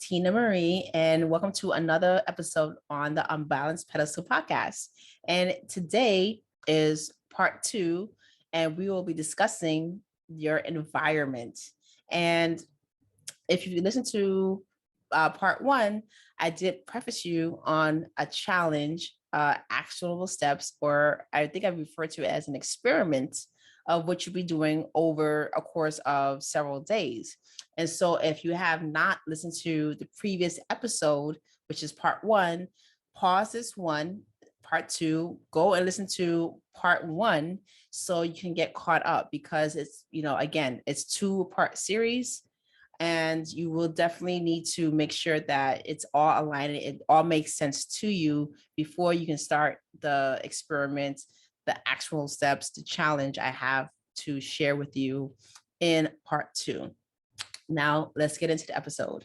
Tina Marie, and welcome to another episode on the Unbalanced Pedestal podcast. And today is part two, and we will be discussing your environment. And if you listen to part one, I did preface you on a challenge, actionable steps, or I think I refer to it as an experiment of what you'll be doing over a course of several days. And so if you have not listened to the previous episode, which is part one, pause this one, part two, go and listen to part one so you can get caught up because it's, again, it's 2-part series and you will definitely need to make sure that it's all aligned and it all makes sense to you before you can start the experiment, the actual steps, the challenge I have to share with you in part two. Now, let's get into the episode.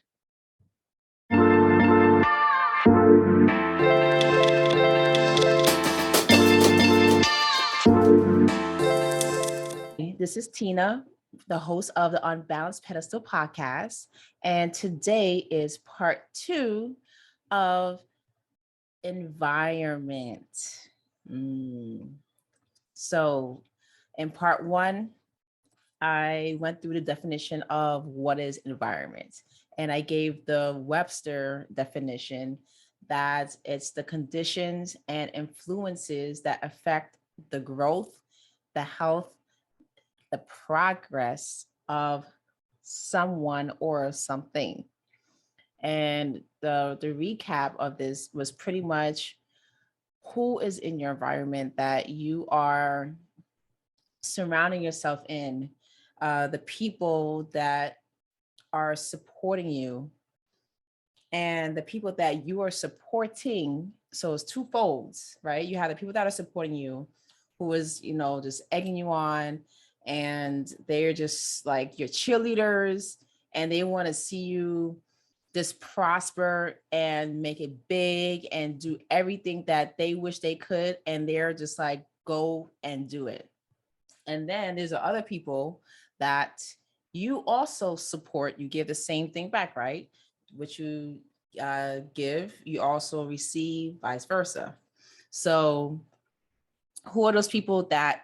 This is Tina, the host of the Unbalanced Pedestal podcast. And today is part two of environment. So in part one, I went through the definition of what is environment. And I gave the Webster definition that it's the conditions and influences that affect the growth, the health, the progress of someone or something. And the recap of this was pretty much who is in your environment that you are surrounding yourself in, the people that are supporting you, and the people that you are supporting. So it's two folds, right? You have the people that are supporting you, who is, just egging you on, and they're just like your cheerleaders, and they want to see you just prosper and make it big and do everything that they wish they could. And they're just like, go and do it. And then there's other people that you also support. You give the same thing back, right? What you give, you also receive, vice versa. So who are those people that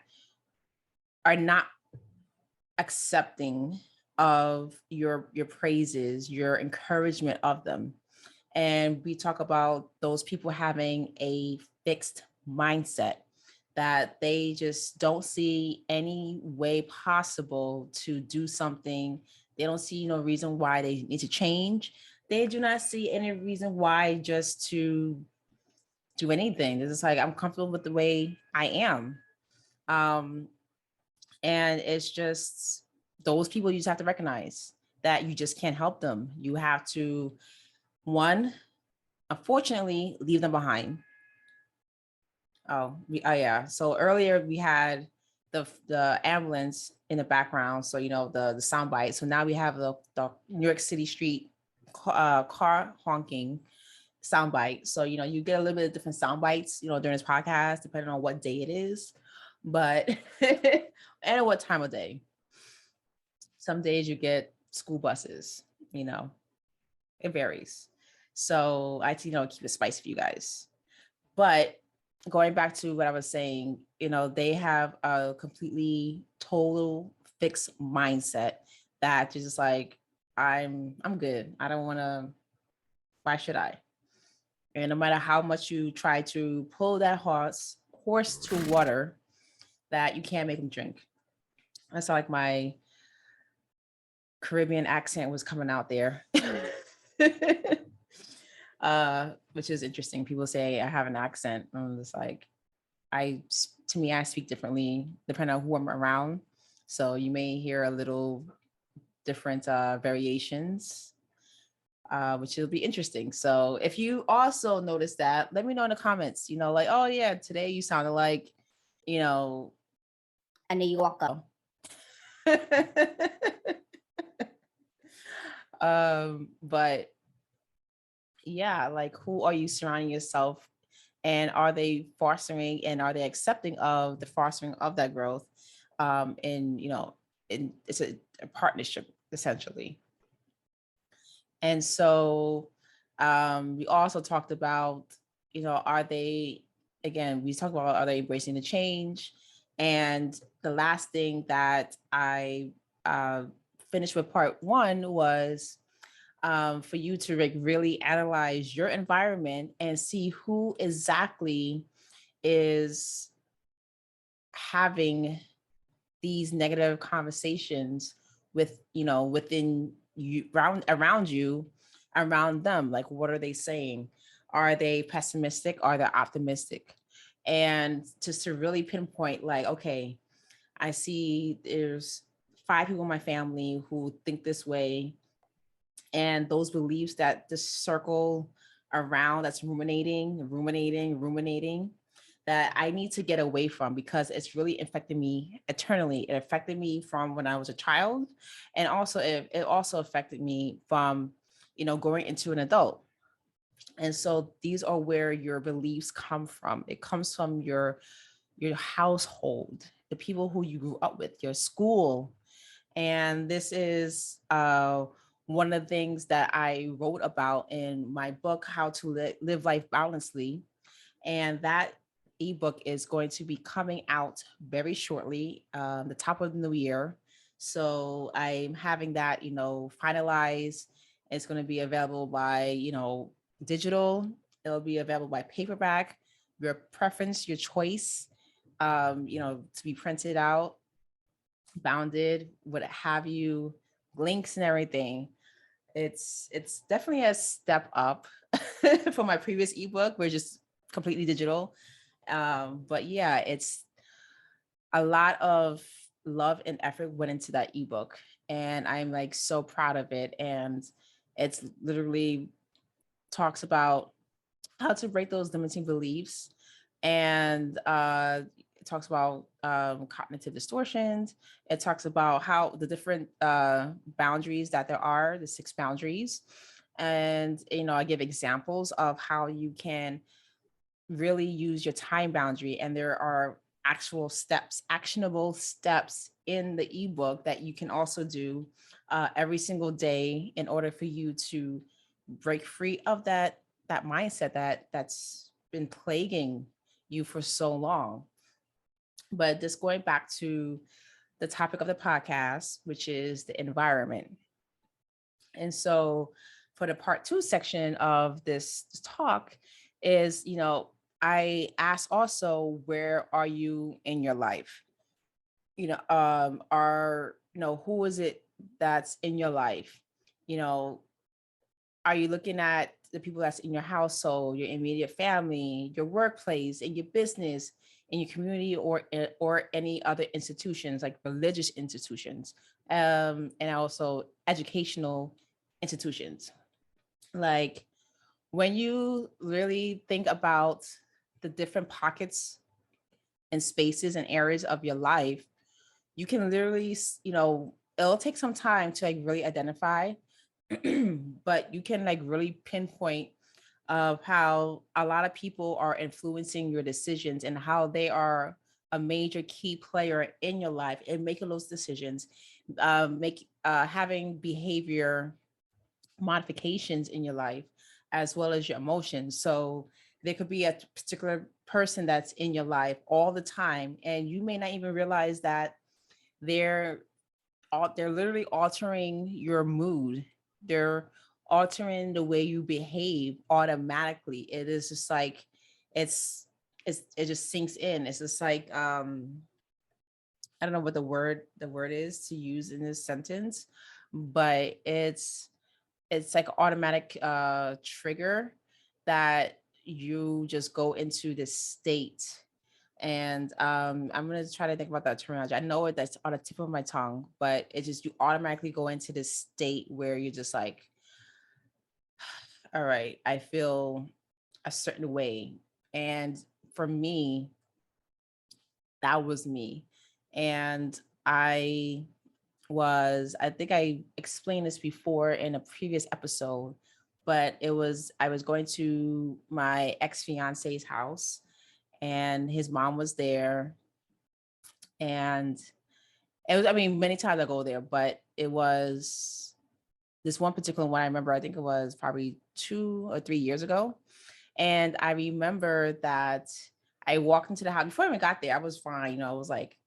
are not accepting of your praises, your encouragement of them? And we talk about those people having a fixed mindset, that they just don't see any way possible to do something. They don't see no reason why they need to change. They do not see any reason why just to do anything. It's just like, I'm comfortable with the way I am. And it's just those people you just have to recognize that you just can't help them. You have to, one, unfortunately, leave them behind. Oh yeah. So earlier we had the ambulance in the background. So, the sound bite. So now we have the New York City street car honking sound bite. So, you get a little bit of different sound bites, during this podcast, depending on what day it is, but and what time of day. Some days you get school buses, it varies. So I, keep it spicy for you guys. But going back to what I was saying, they have a completely total fixed mindset that you're just like, I'm good. I don't want to, why should I? And no matter how much you try to pull that horse to water, that you can't make them drink. That's like my Caribbean accent was coming out there. Which is interesting. People say I have an accent. I'm just like, to me, I speak differently depending on who I'm around. So you may hear a little different variations, which will be interesting. So if you also notice that, let me know in the comments, like, oh yeah, today you sounded like, a New Yorker. But yeah, like, who are you surrounding yourself, and are they fostering and are they accepting of the fostering of that growth? And it's a partnership essentially. And so we also talked about, are they, again, we talked about, are they embracing the change? And the last thing that I uh, finished with part one was for you to like really analyze your environment and see who exactly is having these negative conversations with, within you, around you, around them. Like, what are they saying? Are they pessimistic? Are they optimistic? And just to really pinpoint, like, okay, I see there's 5 people in my family who think this way, and those beliefs that this circle around, that's ruminating, that I need to get away from, because it's really affected me eternally. It affected me from when I was a child, and also it also affected me from, going into an adult. And so these are where your beliefs come from. It comes from your household, the people who you grew up with, your school. And this is one of the things that I wrote about in my book, How to Live Life Balancedly. And that ebook is going to be coming out very shortly, the top of the new year. So I'm having that, finalized. It's going to be available by, digital. It'll be available by paperback, your preference, your choice, to be printed out, bounded, what have you, links and everything. It's definitely a step up from my previous ebook, which is completely digital. But yeah, it's a lot of love and effort went into that ebook, and I'm like so proud of it. And it's literally talks about how to break those limiting beliefs, and it talks about cognitive distortions. It talks about how the different boundaries that there are, the 6 boundaries. And I give examples of how you can really use your time boundary, and there are actual steps, actionable steps in the ebook that you can also do every single day in order for you to break free of that mindset that's been plaguing you for so long. But just going back to the topic of the podcast, which is the environment. And so for the part two section of this talk is, I asked also, where are you in your life? Who is it that's in your life? You know, are you looking at the people that's in your household, your immediate family, your workplace, and your business, in your community, or any other institutions like religious institutions, and also educational institutions? Like, when you really think about the different pockets and spaces and areas of your life, you can literally, it'll take some time to like really identify, but you can like really pinpoint of how a lot of people are influencing your decisions, and how they are a major key player in your life and making those decisions, make having behavior modifications in your life, as well as your emotions. So there could be a particular person that's in your life all the time, and you may not even realize that they're they're literally altering your mood. They're altering the way you behave automatically. It is just like it's it just sinks in. It's just like I don't know what the word is to use in this sentence, but it's like an automatic trigger that you just go into this state. And I'm gonna try to think about that terminology. I know it, that's on the tip of my tongue, but it just, you automatically go into this state where you're just like, all right, I feel a certain way. And for me, that was me. And I think I explained this before in a previous episode, but I was going to my ex-fiance's house, and his mom was there. And it was, I mean, many times I go there, but it was this one particular one, I remember, I think it was probably 2 or 3 years ago. And I remember that I walked into the house before I even got there. I was fine, I was like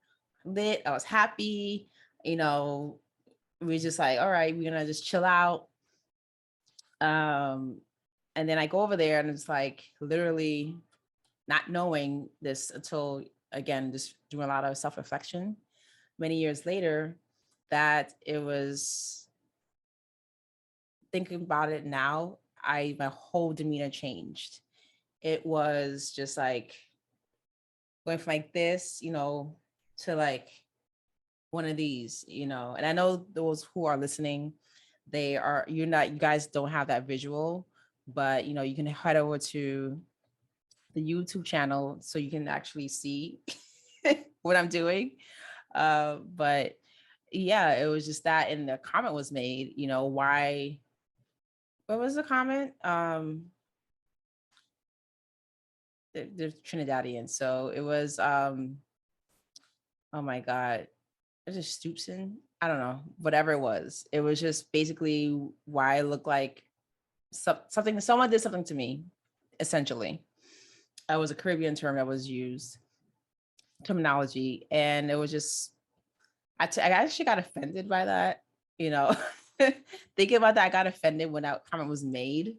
lit, I was happy, you know, we were just like, all right, we're gonna just chill out. Um, and then I go over there and it's like literally not knowing this until again, just doing a lot of self-reflection many years later, that it was thinking about it now, my whole demeanor changed. It was just like going from like this, to like one of these, and I know those who are listening, you guys don't have that visual, but you can head over to the YouTube channel so you can actually see what I'm doing. But yeah, it was just that, and the comment was made, why, what was the comment? They're Trinidadian. So it was, oh my God, it was just Stoopson. I don't know, whatever it was. It was just basically why I look like something, someone did something to me, essentially. It was a Caribbean term that was used, terminology. And it was just, I actually got offended by that, you know. Thinking about that, I got offended when that comment was made.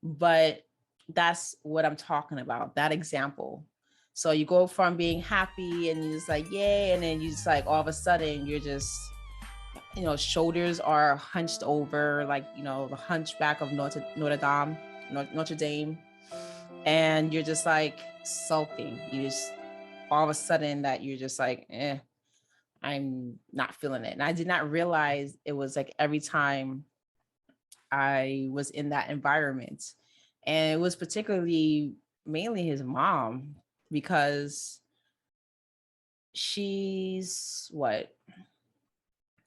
But that's what I'm talking about, that example. So you go from being happy and you're just like, yay, and then you just like all of a sudden you're just, shoulders are hunched over, like, the hunchback of Notre Dame. And you're just like sulking. You just all of a sudden that you're just like, I'm not feeling it. And I did not realize it was like every time I was in that environment. And it was particularly mainly his mom, because she's what,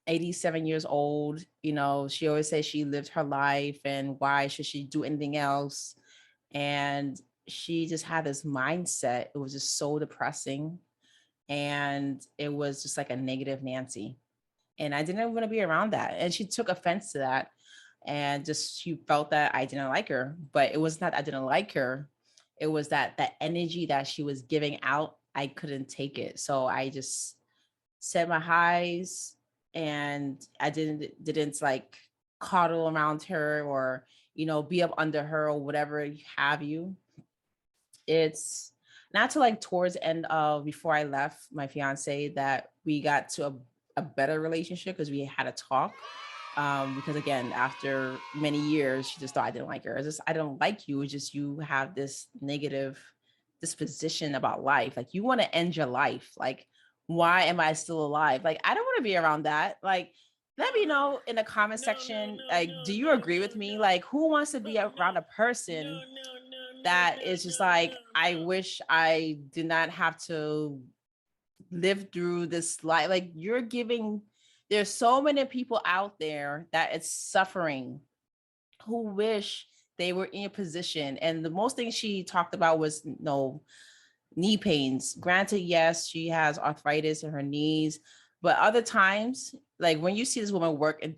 87 years old. She always says she lived her life and why should she do anything else? And she just had this mindset. It was just so depressing. And it was just like a negative Nancy. And I didn't want to be around that. And she took offense to that. And just she felt that I didn't like her. But it was not I didn't like her. It was that energy that she was giving out, I couldn't take it. So I just said my highs, and I didn't like coddle around her or be up under her or whatever have you. It's not to like towards the end of before I left my fiance that we got to a better relationship, because we had a talk. Because again, after many years, she just thought I didn't like her. I don't like you. It's just you have this negative disposition about life. Like you want to end your life. Like, why am I still alive? Like, I don't want to be around that. Like, let me know in the comment section. Like, do you agree with me? Like, who wants to be around a person that is just like, I wish I did not have to live through this life. Like there's so many people out there that it's suffering, who wish they were in your position. And the most thing she talked about was no knee pains. Granted, yes, she has arthritis in her knees, but other times, like when you see this woman work and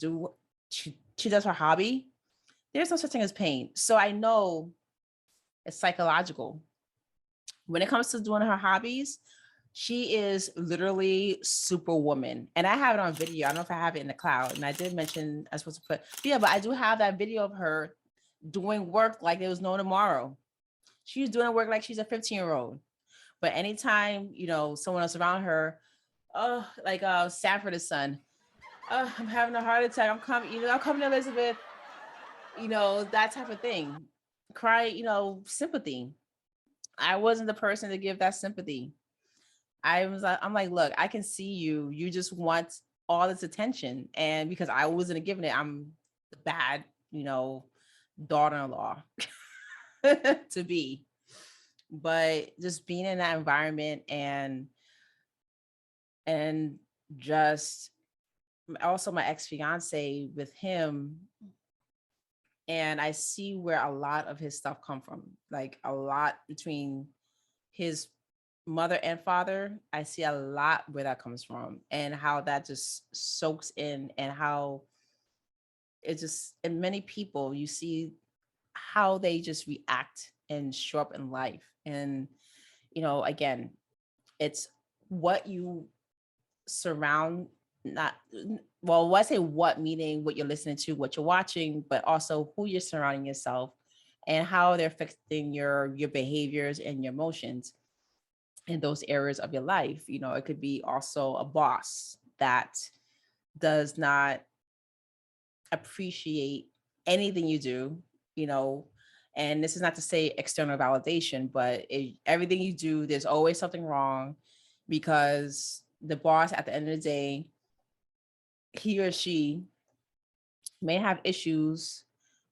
she does her hobby, there's no such thing as pain. So I know it's psychological. When it comes to doing her hobbies, she is literally superwoman. And I have it on video. I don't know if I have it in the cloud. And I did mention I was supposed to but I do have that video of her doing work like there was no tomorrow. She's doing work like she's a 15-year-old. But anytime, someone else around her, oh, like Sanford's son, oh, I'm having a heart attack. I'm coming, Elizabeth, that type of thing. Cry, sympathy. I wasn't the person to give that sympathy. I'm like, look, I can see you. You just want all this attention. And because I wasn't giving it, I'm the bad, daughter-in-law to be. But just being in that environment and just also my ex-fiance with him, and I see where a lot of his stuff come from, like a lot between his mother and father. I see a lot where that comes from and how that just soaks in, and how it's just, in many people, you see how they just react and show up in life. And, again, it's what you surround, not, well, when I say what, meaning what you're listening to, what you're watching, but also who you're surrounding yourself and how they're affecting your behaviors and your emotions in those areas of your life. It could be also a boss that does not appreciate anything you do, you know, and this is not to say external validation, but everything you do, there's always something wrong, because the boss, at the end of the day, he or she may have issues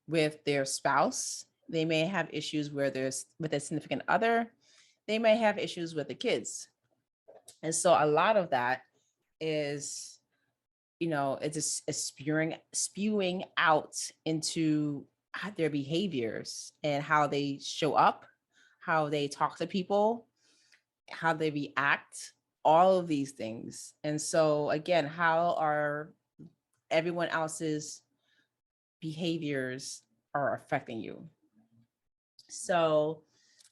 with their spouse. They may have issues where there's with a significant other. They may have issues with the kids. And so a lot of that is, it's just spewing out into their behaviors and how they show up, how they talk to people, how they react, all of these things. And so again, how are everyone else's behaviors are affecting you? So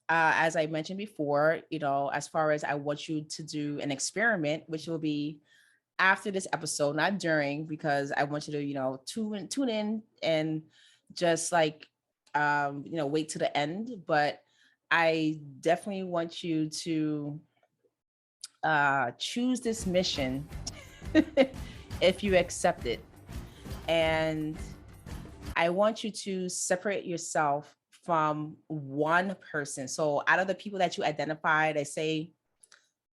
as I mentioned before, as far as, I want you to do an experiment, which will be after this episode, not during, because I want you to, tune in and just like, wait to the end. But I definitely want you to choose this mission if you accept it. And I want you to separate yourself from one person. So out of the people that you identified, I say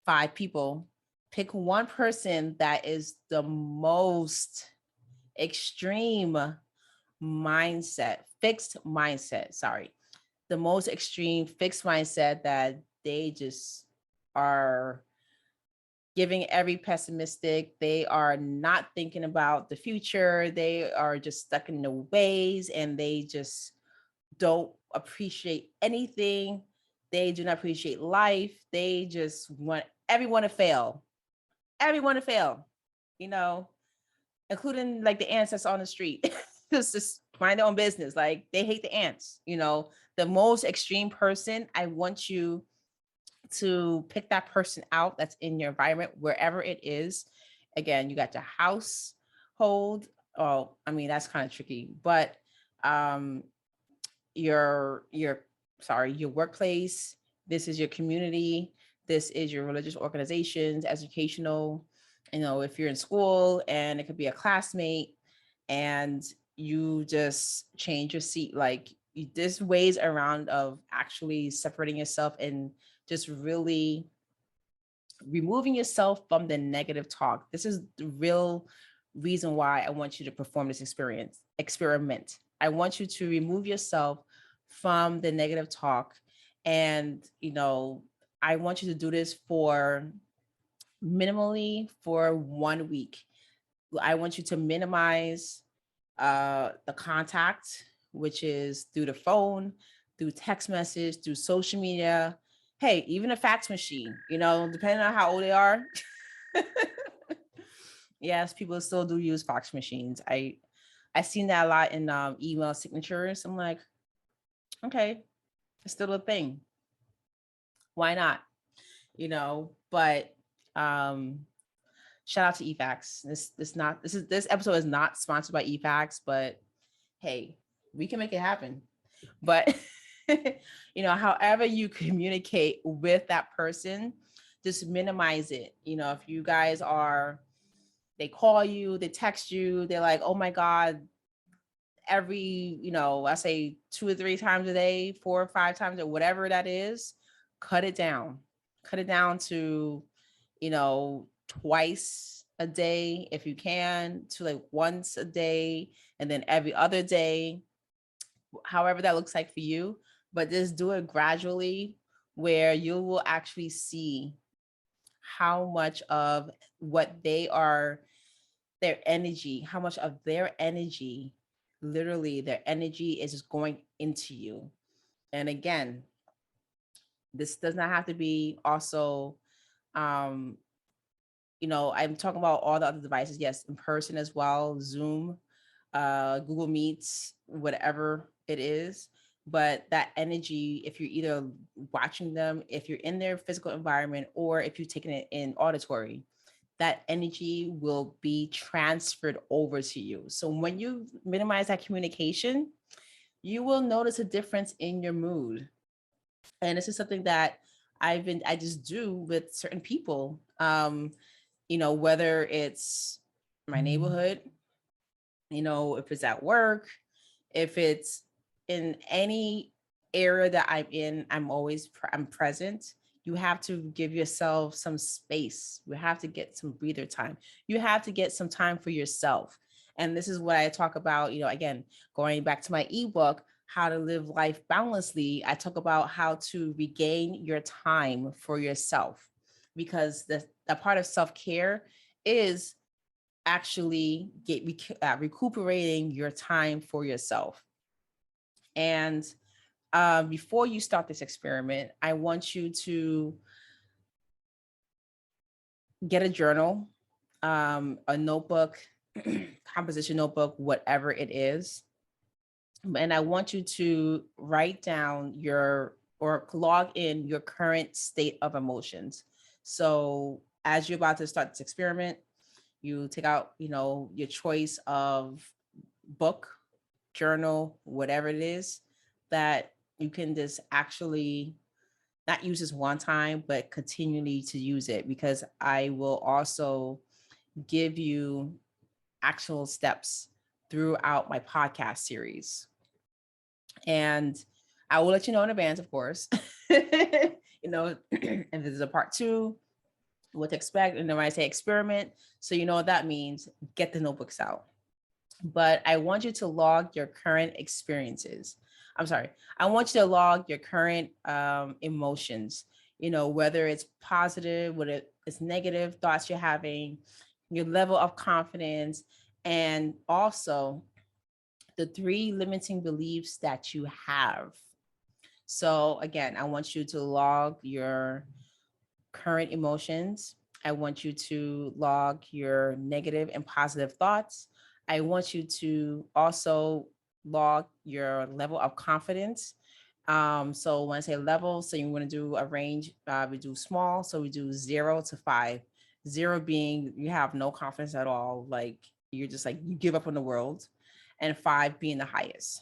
5 people, pick one person that is the most extreme fixed mindset, the most extreme fixed mindset, that they just are giving every pessimistic. They are not thinking about the future. They are just stuck in the ways, and they just don't appreciate anything. They do not appreciate life. They just want everyone to fail. Everyone to fail, you know, including like the ants that's on the street. Just mind their own business. Like, they hate the ants, the most extreme person. I want you to pick that person out that's in your environment, wherever it is. Again, you got your household. Oh, I mean, that's kind of tricky, but um your your workplace, this is your community, this is your religious organizations, educational, if you're in school, and it could be a classmate, and you just change your seat. Like, there's ways around of actually separating yourself and just really removing yourself from the negative talk. This is the real reason why I want you to perform this experiment. I want you to remove yourself from the negative talk. And, I want you to do this for minimally for 1 week. I want you to minimize the contact, which is through the phone, through text message, through social media. Hey, even a fax machine, depending on how old they are. Yes, people still do use fax machines. I seen that a lot in email signatures. I'm like, okay, it's still a thing. Why not? But shout out to eFax. This episode is not sponsored by eFax, but hey, we can make it happen. But however you communicate with that person, just minimize it. If you guys they call you, they text you, they're like, oh my God, every, I say 2 or 3 times a day, 4 or 5 times, or whatever that is, cut it down. Cut it down to, twice a day if you can, to like once a day, and then every other day, however that looks like for you. But just do it gradually, where you will actually see how much of what their energy, how much of their energy, literally their energy, is just going into you. And again, this does not have to be also, I'm talking about all the other devices, yes, in person as well, Zoom, Google Meets, whatever it is. But that energy, if you're either watching them, if you're in their physical environment, or if you're taking it in auditory, that energy will be transferred over to you. So when you minimize that communication, you will notice a difference in your mood. And this is something that I just do with certain people. Whether it's my neighborhood, if it's at work, if it's in any area that I'm in, I'm present. You have to give yourself some space. You have to get some breather time. You have to get some time for yourself. And this is what I talk about, again, going back to my ebook, How to Live Life Boundlessly. I talk about how to regain your time for yourself, because the part of self-care is actually recuperating your time for yourself. And before you start this experiment, I want you to get a journal, a notebook, composition notebook, whatever it is. And I want you to write down or log in your current state of emotions. So as you're about to start this experiment, you take out, your choice of book, journal, whatever it is that you can just actually not use this one time, but continually to use it, because I will also give you actual steps throughout my podcast series. And I will let you know in advance, of course, if there's a part 2, what to expect. And then when I say experiment, so you know what that means, get the notebooks out. But I want you to log your current experiences. I want you to log your current emotions, whether it's positive, whether it's negative thoughts you're having, your level of confidence, and also the 3 limiting beliefs that you have. So again, I want you to log your current emotions. I want you to log your negative and positive thoughts. I want you to also log your level of confidence. So when I say level, so you want to do a range, we do small. So we do 0 to 5. 0 being you have no confidence at all. Like you're just like, you give up on the world. And 5 being the highest.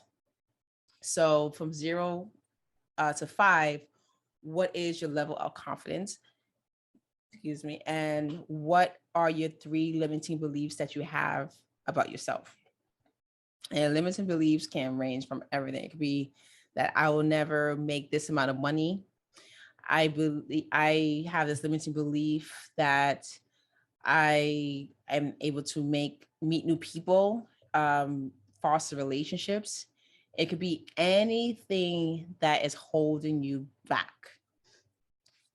So from 0 to 5, what is your level of confidence? Excuse me. And what are your 3 limiting beliefs that you have about yourself? And limiting beliefs can range from everything. It could be that I will never make this amount of money. I have this limiting belief that I am able to meet new people, foster relationships. It could be anything that is holding you back.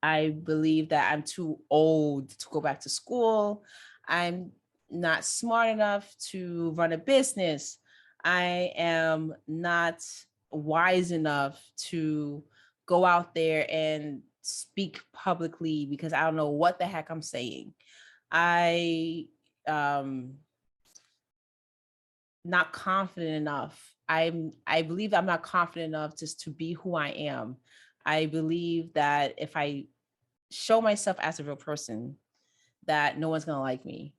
I believe that I'm too old to go back to school. I'm not smart enough to run a business. I am not wise enough to go out there and speak publicly because I don't know what the heck I'm saying. I not confident enough. I believe I'm not confident enough just to be who I am. I believe that if I show myself as a real person, that no one's gonna like me.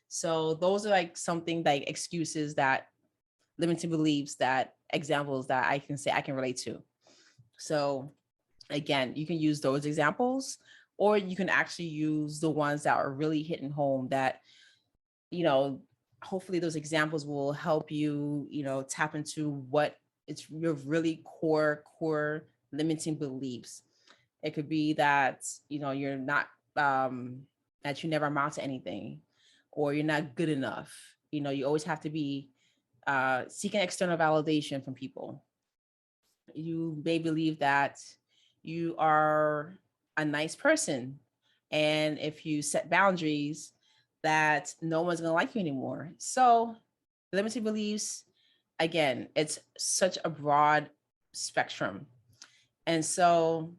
So those are like something like excuses, that limiting beliefs, that examples that I can say I can relate to. So again, you can use those examples, or you can actually use the ones that are really hitting home, that, hopefully those examples will help you, tap into what it's your really core limiting beliefs. It could be that, you're not, that you never amount to anything, or you're not good enough. You always have to be seeking external validation from people. You may believe that you are a nice person. And if you set boundaries, that no one's going to like you anymore. So limiting beliefs, again, it's such a broad spectrum. And so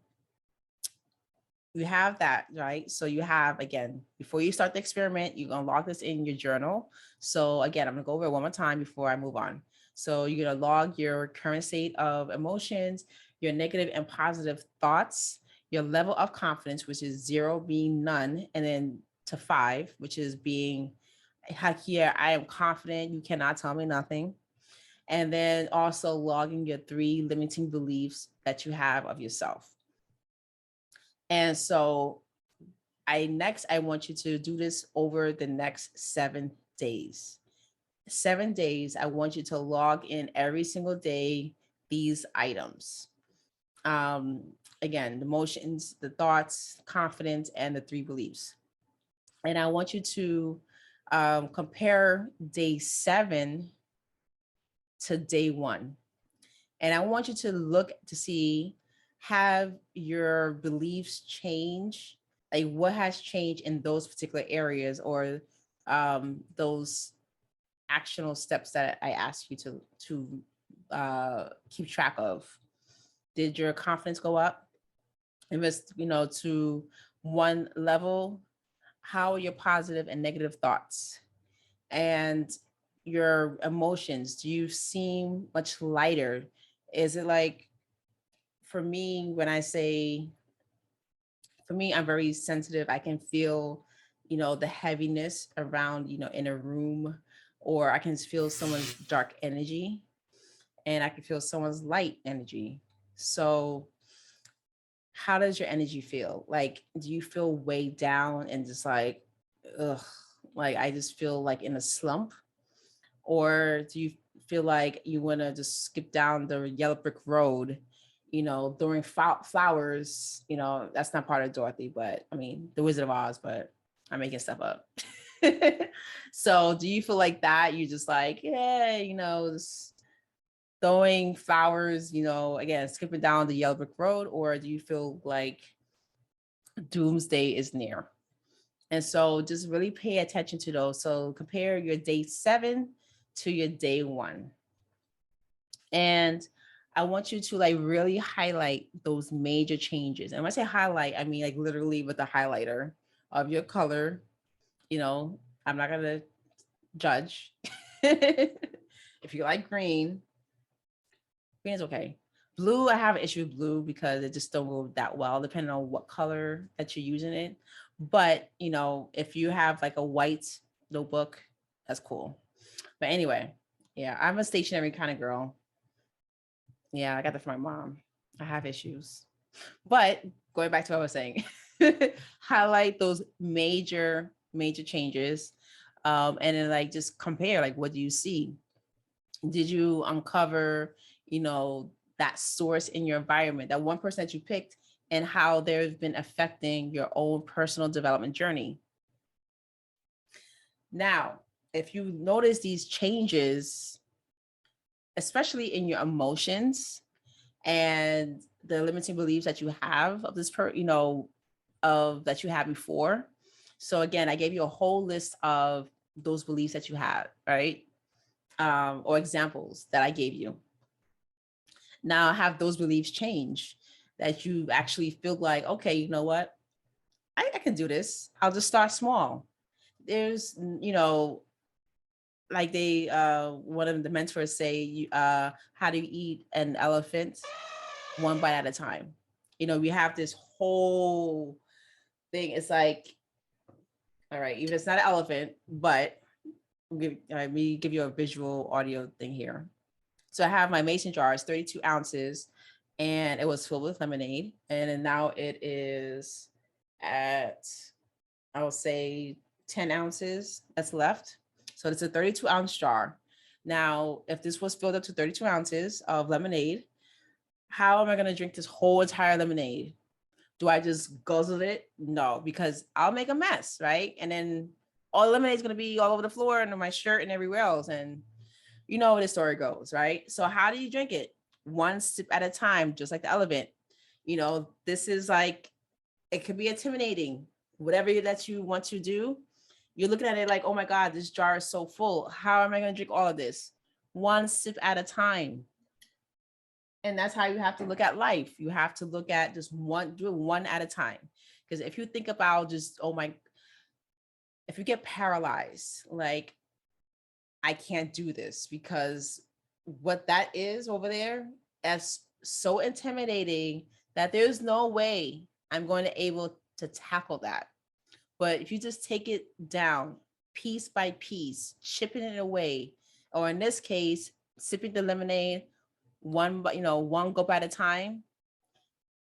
you have that, right? So you have, again, before you start the experiment, you're going to log this in your journal. So again, I'm going to go over it one more time before I move on. So you're going to log your current state of emotions, your negative and positive thoughts, your level of confidence, which is 0 being none, and then to 5, which is being, heck yeah, I am confident, you cannot tell me nothing. And then also logging your 3 limiting beliefs that you have of yourself. And so I want you to do this over the next 7 days. 7 days, I want you to log in every single day these items. Um, Again, the emotions, the thoughts, confidence, and the 3 beliefs. And I want you to compare day 7 to day 1. And I want you to look to see, have your beliefs change? Like what has changed in those particular areas, or those actionable steps that I asked you to keep track of? Did your confidence go up? If it's, to 1 level, how are your positive and negative thoughts? And your emotions, do you seem much lighter? Is it like, for me, when I say, for me, I'm very sensitive. I can feel, the heaviness around, in a room, or I can feel someone's dark energy, and I can feel someone's light energy. So how does your energy feel? Like, do you feel weighed down and just like, ugh, like I just feel like in a slump? Or do you feel like you want to just skip down the yellow brick road, during flowers? That's not part of Dorothy, but I mean, the Wizard of Oz, but I'm making stuff up. So do you feel like that? You just like, yeah, just throwing flowers, again, skipping down the yellow brick road? Or do you feel like doomsday is near? And so just really pay attention to those. So compare your day 7 to your day 1. And I want you to like really highlight those major changes. And when I say highlight, I mean like literally with the highlighter of your color. I'm not gonna judge. If you like green, green is okay. Blue, I have an issue with blue because it just don't go that well, depending on what color that you're using it. But if you have like a white notebook, that's cool. But anyway, yeah, I'm a stationary kind of girl. Yeah, I got that from my mom. I have issues. But going back to what I was saying, highlight those major, major changes. And then like just compare, like, what do you see? Did you uncover, that source in your environment, that one person that you picked, and how they've been affecting your own personal development journey? Now, if you notice these changes, especially in your emotions and the limiting beliefs that you have of this of that you had before. So again, I gave you a whole list of those beliefs that you had, right? Or examples that I gave you. Now have those beliefs change, that you actually feel like, okay, you know what? I can do this. I'll just start small. There's, like they one of the mentors say, how do you eat an elephant? One bite at a time. We have this whole thing. It's like, all right, even it's not an elephant, but let me give you a visual audio thing here. So I have my mason jar, it's 32 ounces, and it was filled with lemonade. And then now it is at, I will say, 10 ounces that's left. So it's a 32-ounce jar. Now, if this was filled up to 32 ounces of lemonade, how am I going to drink this whole entire lemonade? Do I just guzzle it? No, because I'll make a mess, right? And then all the lemonade is going to be all over the floor and on my shirt and everywhere else. And you know where the story goes, right? So how do you drink it? One sip at a time, just like the elephant. This is like, it could be intimidating. Whatever that you want to do, you're looking at it like, oh my God, this jar is so full. How am I going to drink all of this? One sip at a time. And that's how you have to look at life. You have to look at just do one at a time. Because if you think about just, oh my, if you get paralyzed, like, I can't do this, because what that is over there is so intimidating that there's no way I'm going to able to tackle that. But if you just take it down piece by piece, chipping it away, or in this case, sipping the lemonade one gulp at a time,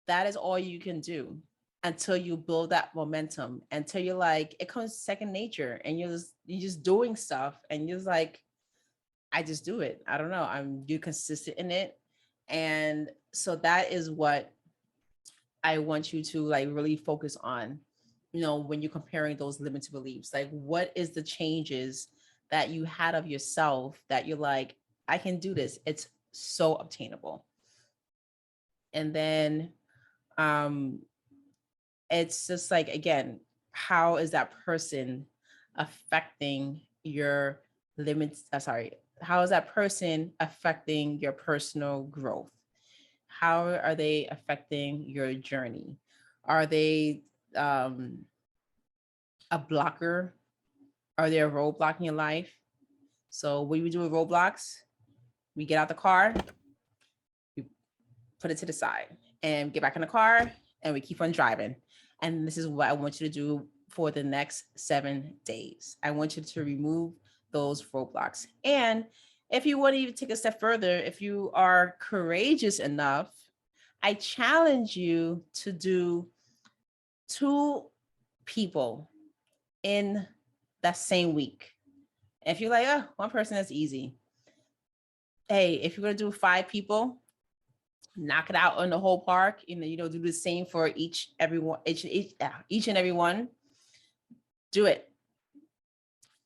that is all you can do until you build that momentum, until you're like, it comes second nature, and you're just doing stuff, and you're just like, I just do it. I don't know. You're consistent in it. And so that is what I want you to like really focus on, when you're comparing those limited beliefs. Like, what is the changes that you had of yourself that you're like, I can do this. It's so obtainable. And then it's just like, again, how is that person affecting your limits? How is that person affecting your personal growth? How are they affecting your journey? Are they a blocker? Are they a roadblock in your life? So what do we do with roadblocks? We get out the car, we put it to the side, and get back in the car, and we keep on driving. And this is what I want you to do for the next 7 days. I want you to remove those roadblocks. And if you want to even take a step further, if you are courageous enough, I challenge you to do 2 people in that same week. If you're like, oh, one person, that's easy. Hey, if you're going to do 5 people, knock it out on the whole park. Do the same for each and every one. Do it.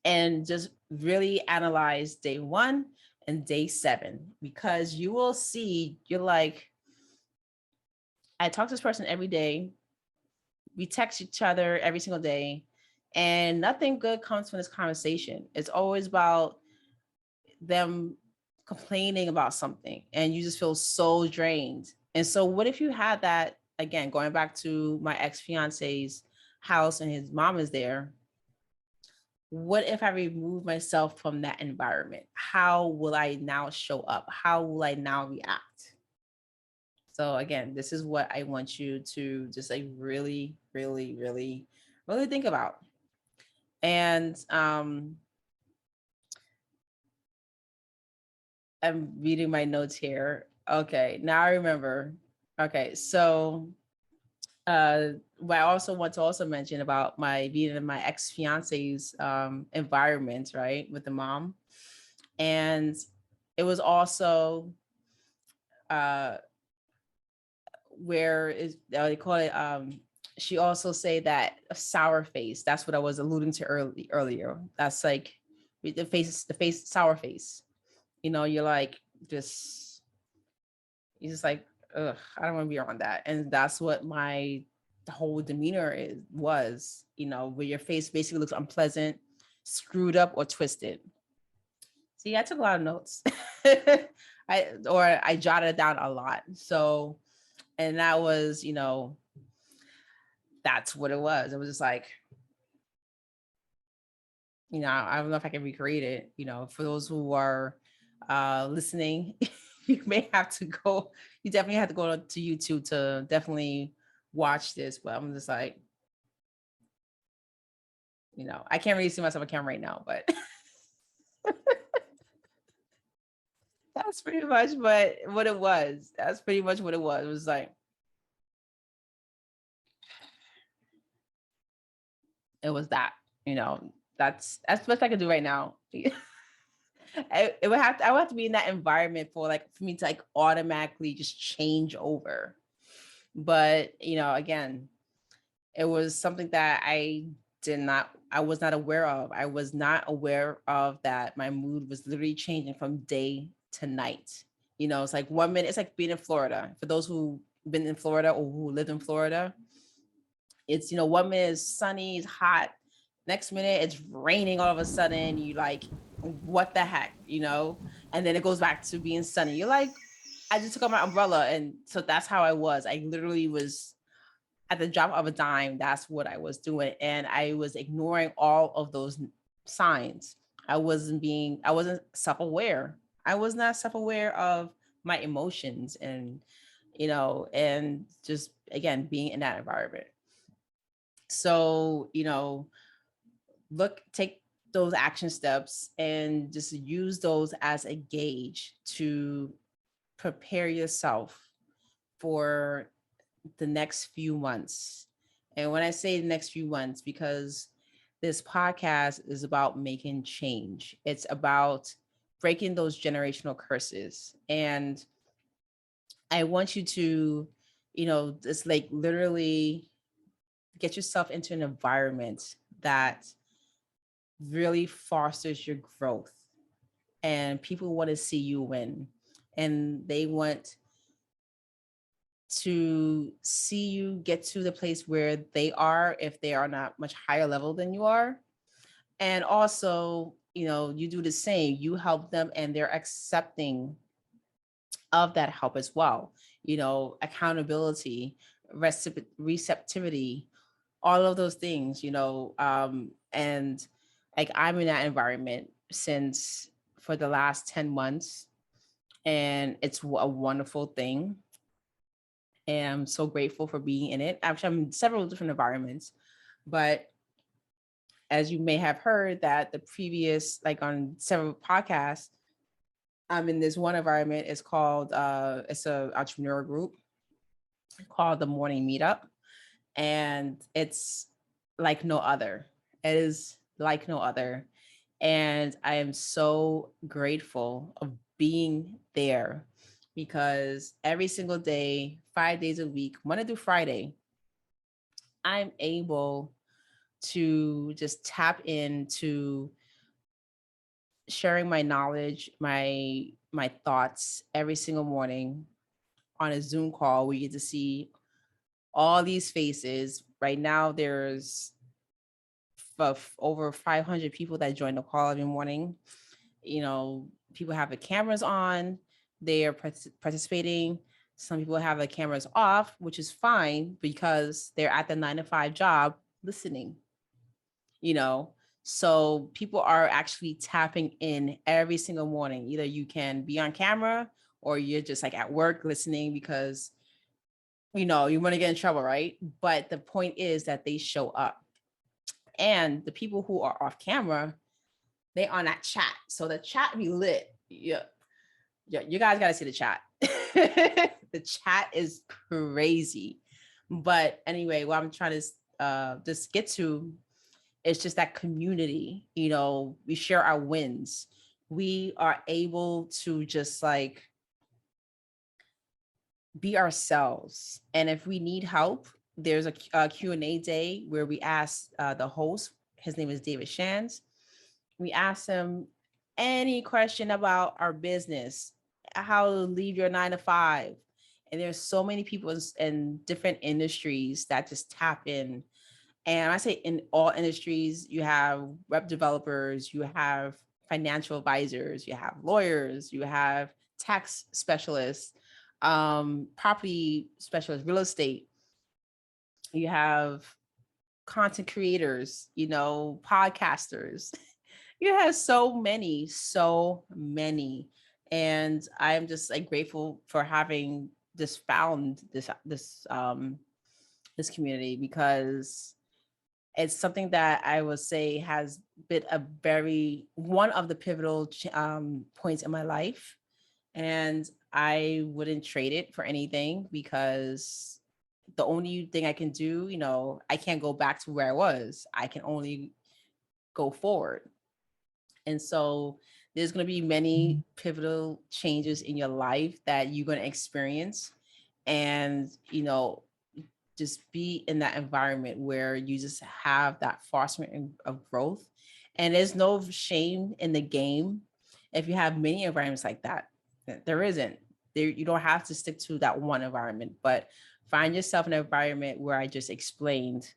And just really analyze day 1 and day 7, because you will see, you're like, I talk to this person every day. We text each other every single day, and nothing good comes from this conversation. It's always about them complaining about something, and you just feel so drained. And so what if you had that, again, going back to my ex-fiance's house and his mom is there? What if I remove myself from that environment? How will I now show up? How will I now react? So again, this is what I want you to just like really, really, really, really think about. And I'm reading my notes here. Okay, now I remember. Okay, so what I also want to also mention about my being in my ex-fiance's environment, right, with the mom. And it was also where is they call it she also say that a sour face. That's what I was alluding to earlier. That's like the face sour face. You're like you're just like, ugh, I don't want to be around that. And that's what my whole demeanor was, where your face basically looks unpleasant, screwed up, or twisted. See, I took a lot of notes. I jotted it down a lot. So, and that was, that's what it was. It was just like, I don't know if I can recreate it. For those who are listening, you may have to go, you definitely have to go to YouTube to definitely watch this. But I'm just like, I can't really see myself on camera right now, but that's pretty much what it was. That's pretty much what it was. It was like, it was that, that's what I can do right now. I would have to be in that environment for me to like automatically just change over. But, again, it was something that I was not aware of. I was not aware of that. My mood was literally changing from day to night. It's like 1 minute, it's like being in Florida. For those who've been in Florida or who lived in Florida, it's, 1 minute is sunny, it's hot. Next minute it's raining all of a sudden. You like, what the heck, And then it goes back to being sunny. You're like, I just took out my umbrella. And so that's how I was. I literally was at the drop of a dime, that's what I was doing. And I was ignoring all of those signs. I wasn't self-aware. I was not self-aware of my emotions and, and just again, being in that environment. So, take those action steps and just use those as a gauge to prepare yourself for the next few months. And when I say the next few months, because this podcast is about making change, it's about breaking those generational curses. And I want you to, just like literally get yourself into an environment that really fosters your growth, and people want to see you win, and they want to see you get to the place where they are if they are not much higher level than you are. And also, you do the same, you help them and they're accepting of that help as well. Accountability, receptivity, all of those things, and like I'm in that environment since for the last 10 months, and it's a wonderful thing. And I'm so grateful for being in it. Actually, I'm in several different environments, but as you may have heard that the previous, like on several podcasts, I'm in this one environment. It's called, it's a entrepreneur group called the Morning Meetup. And it's like no other. It is like no other. And I am so grateful of being there, because every single day, 5 days a week, Monday through Friday, I'm able to just tap into sharing my knowledge, my thoughts every single morning on a Zoom call. We get to see all these faces. Right now, there's over 500 people that join the call every morning. People have the cameras on, they are participating. Some people have the cameras off, which is fine because they're at the 9 to 5 job listening, so people are actually tapping in every single morning. Either you can be on camera or you're just like at work listening because, you want to get in trouble, right? But the point is that they show up. And the people who are off camera, they on that chat. So the chat be lit. Yeah. You guys got to see the chat. The chat is crazy. But anyway, what I'm trying to just get to, it's just that community. We share our wins. We are able to just like be ourselves. And if we need help, there's a Q&A day where we ask the host, his name is David Shands. We ask him any question about our business, how to leave your 9 to 5. And there's so many people in different industries that just tap in. And I say in all industries, you have web developers, you have financial advisors, you have lawyers, you have tax specialists, property specialists, real estate. You have content creators, podcasters. You have so many. And I'm just like grateful for having just found this community, because it's something that I would say has been one of the pivotal points in my life. And I wouldn't trade it for anything, because the only thing I can do, I can't go back to where I was. I can only go forward. And so there's going to be many pivotal changes in your life that you're going to experience. And, just be in that environment where you just have that fostering of growth. And there's no shame in the game if you have many environments like that. There isn't. You don't have to stick to that one environment, but find yourself in an environment where I just explained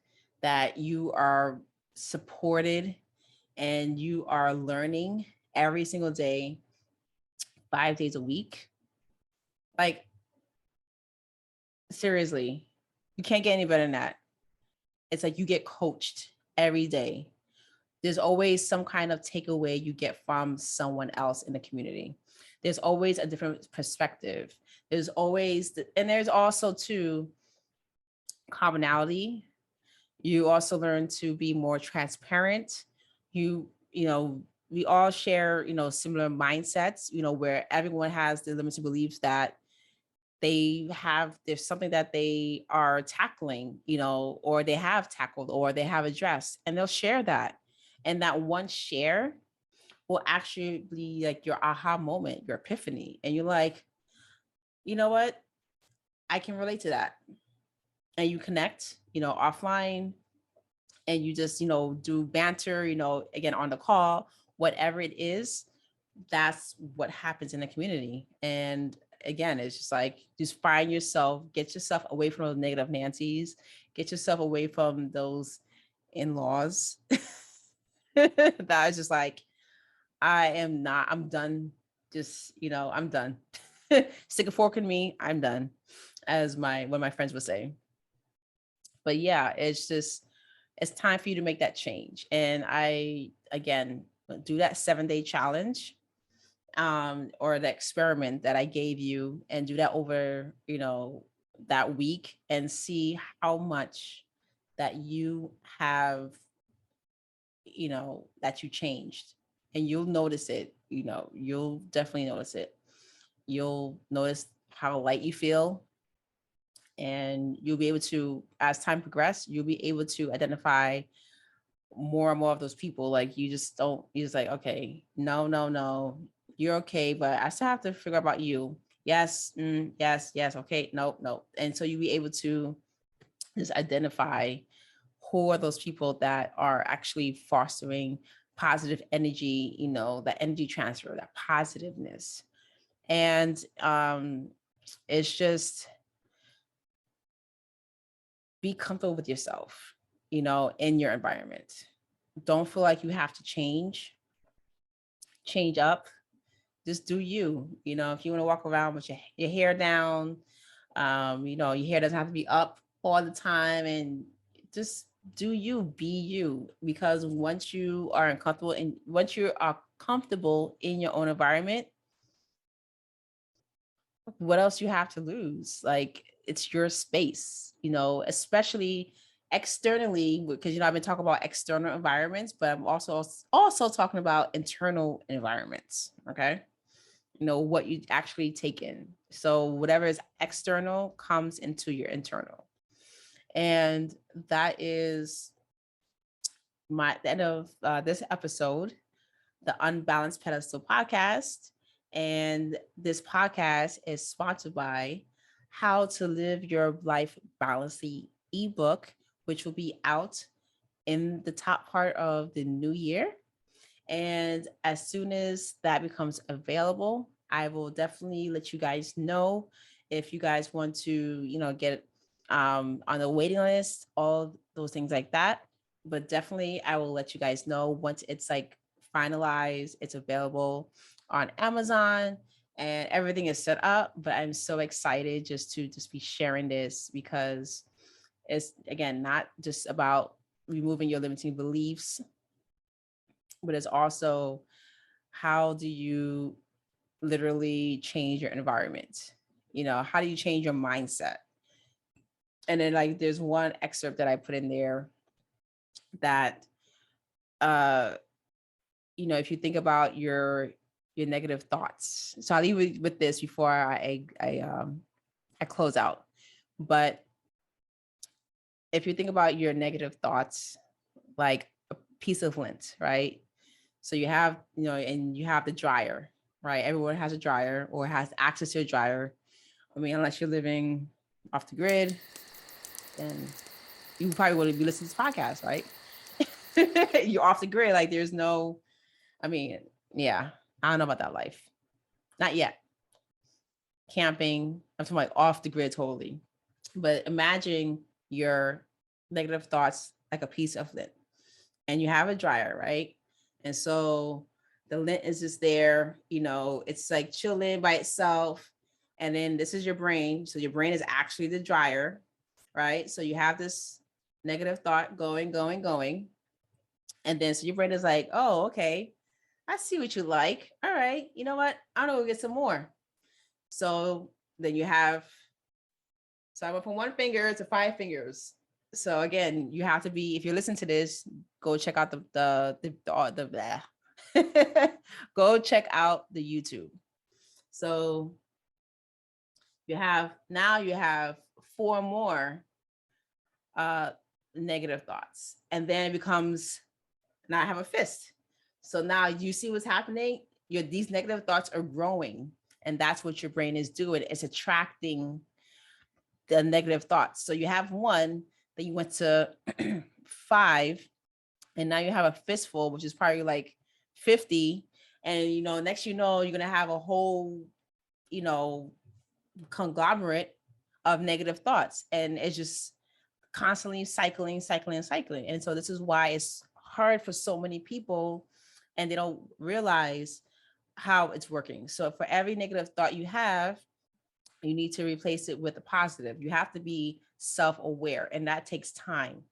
that you are supported and you are learning every single day, 5 days a week. Like, seriously, You can't get any better than that. It's like you get coached every day. There's always some kind of takeaway you get from someone else in the community. There's always a different perspective. There's always, and there's also too commonality. You also learn to be more transparent. You know, we all share, similar mindsets, where everyone has the limited beliefs that there's something that they are tackling, or they have tackled or they have addressed, and they'll share that. And that one share will actually be like your aha moment, your epiphany. And you're like, you know what? I can relate to that. And you connect, offline, and you just, do banter, again, on the call, whatever it is, that's what happens in the community. And again, it's just like, just find yourself, get yourself away from those negative Nancy's, get yourself away from those in-laws that is just like, I'm done. Just, I'm done. Stick a fork in me, I'm done, as one of my friends would say. But yeah, it's time for you to make that change. And I, again, do that 7-day challenge, or the experiment that I gave you, and do that over, that week, and see how much that you have, that you changed. And you'll notice it, you'll definitely notice it. You'll notice how light you feel, and you'll be able to, as time progresses, you'll be able to identify more and more of those people. Like, you're just like, okay, no, you're okay, but I still have to figure out about you. Yes, yes, okay, no. And so you'll be able to just identify who are those people that are actually fostering positive energy, that energy transfer, that positiveness. And it's just, be comfortable with yourself, in your environment. Don't feel like you have to change up. Just do you. If you want to walk around with your hair down, your hair doesn't have to be up all the time, and just do you, be you. Because once you are uncomfortable, and once you are comfortable in your own environment, what else you have to lose? Like, it's your space, especially externally, because I've been talking about external environments, but I'm also talking about internal environments. Okay. What you actually take in. So whatever is external comes into your internal. And that is the end of this episode, the Unbalanced Pedestal podcast. And this podcast is sponsored by How to Live Your Life Balancedly ebook, which will be out in the top part of the new year. And as soon as that becomes available, I will definitely let you guys know. If you guys want to, get on the waiting list, all those things like that. But definitely, I will let you guys know once it's like finalized, it's available on Amazon, and everything is set up. But I'm so excited just to be sharing this, because it's, again, not just about removing your limiting beliefs, but it's also, how do you literally change your environment? How do you change your mindset? And then, like, there's one excerpt that I put in there that, if you think about your negative thoughts. So I'll leave with this before I close out. But if you think about your negative thoughts, like a piece of lint, right? So you have, and you have the dryer, right? Everyone has a dryer or has access to a dryer. I mean, unless you're living off the grid, then you probably wouldn't be listening to this podcast, right? You're off the grid. Like, there's no, I mean, yeah, I don't know about that life. Not yet. Camping, I'm talking like off the grid totally. But imagine your negative thoughts like a piece of lint, and you have a dryer, right? And so the lint is just there, it's like chilling by itself. And then this is your brain. So your brain is actually the dryer. right? So you have this negative thought going. And then so your brain is like, oh, okay, I see what you like. All right, you know what? I'm gonna go get some more. So then you have, so I went from 1 finger to 5 fingers. So again, you have to be, if you listen to this, go check out go check out the YouTube. So you have 4 more uh negative thoughts. And then it becomes, now I have a fist. So now you see what's happening. These negative thoughts are growing. And that's what your brain is doing. It's attracting the negative thoughts. So you have one, then you went to 5, and now you have a fistful, which is probably like 50. And next you're gonna have a whole, conglomerate of negative thoughts. And it's just constantly cycling. And so this is why it's hard for so many people, and they don't realize how it's working. So for every negative thought you have, you need to replace it with a positive. You have to be self-aware, and that takes time.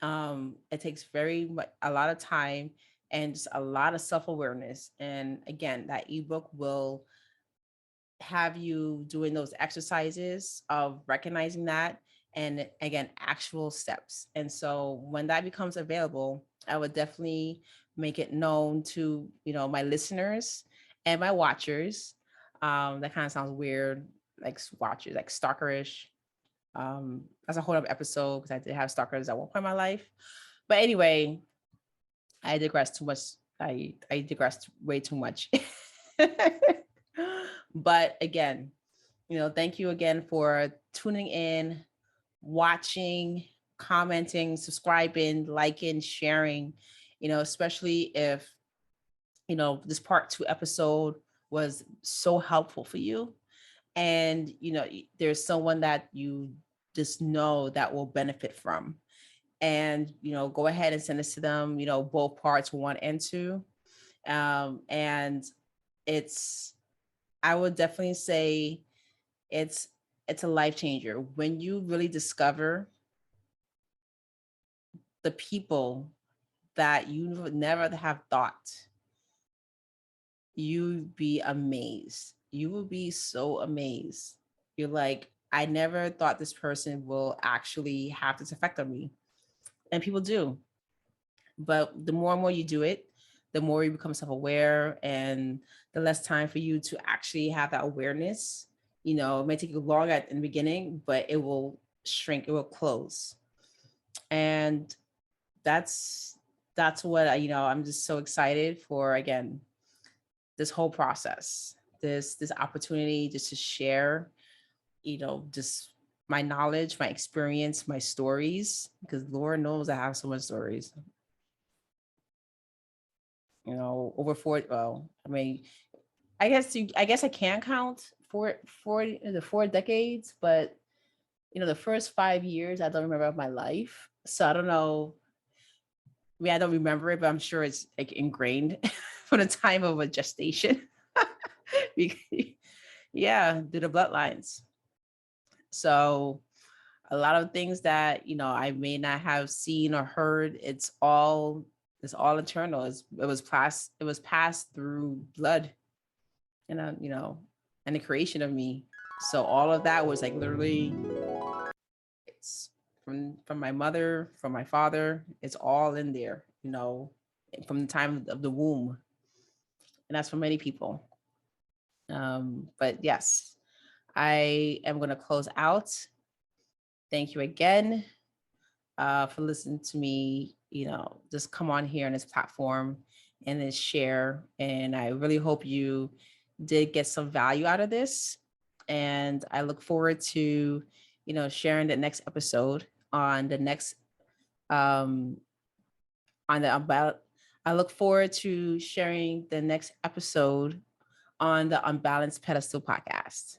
It takes a lot of time and just a lot of self-awareness. And again, that ebook will have you doing those exercises of recognizing that, and again, actual steps. And so when that becomes available, I would definitely make it known to my listeners and my watchers. That kind of sounds weird, like watchers, like stalkerish. That's a whole other episode, because I did have stalkers at one point in my life. But anyway, I digress too much. I digressed way too much. But again, thank you again for tuning in, watching, commenting, subscribing, liking, sharing, especially if, this part 2 episode was so helpful for you. And, there's someone that you just know that will benefit from. And, go ahead and send this to them, both parts 1 and 2. And I would definitely say it's a life changer when you really discover the people that you would never have thought. You'd be amazed. You will be so amazed. You're like, I never thought this person will actually have this effect on me. And people do. But the more and more you do it, the more you become self-aware, and the less time for you to actually have that awareness. It may take you long in the beginning, but it will shrink, it will close. And that's what I'm just so excited for, again, this whole process, this opportunity just to share, just my knowledge, my experience, my stories, because Lord knows I have so much stories. Over 40. Well, I mean, I guess I can count the 4 decades, but the first 5 years I don't remember of my life. So I don't know. I mean, I don't remember it, but I'm sure it's like ingrained from the time of a gestation. Yeah, through the bloodlines. So a lot of things that I may not have seen or heard, it's all eternal. It was passed through blood, and and the creation of me. So all of that was like literally, it's from my mother, from my father. It's all in there, from the time of the womb, and that's for many people. But yes, I am going to close out. Thank you again for listening to me, just come on here on this platform and then share. And I really hope you did get some value out of this. And I look forward to, sharing the next episode on the next, I look forward to sharing the next episode on the Unbalanced Pedestal podcast.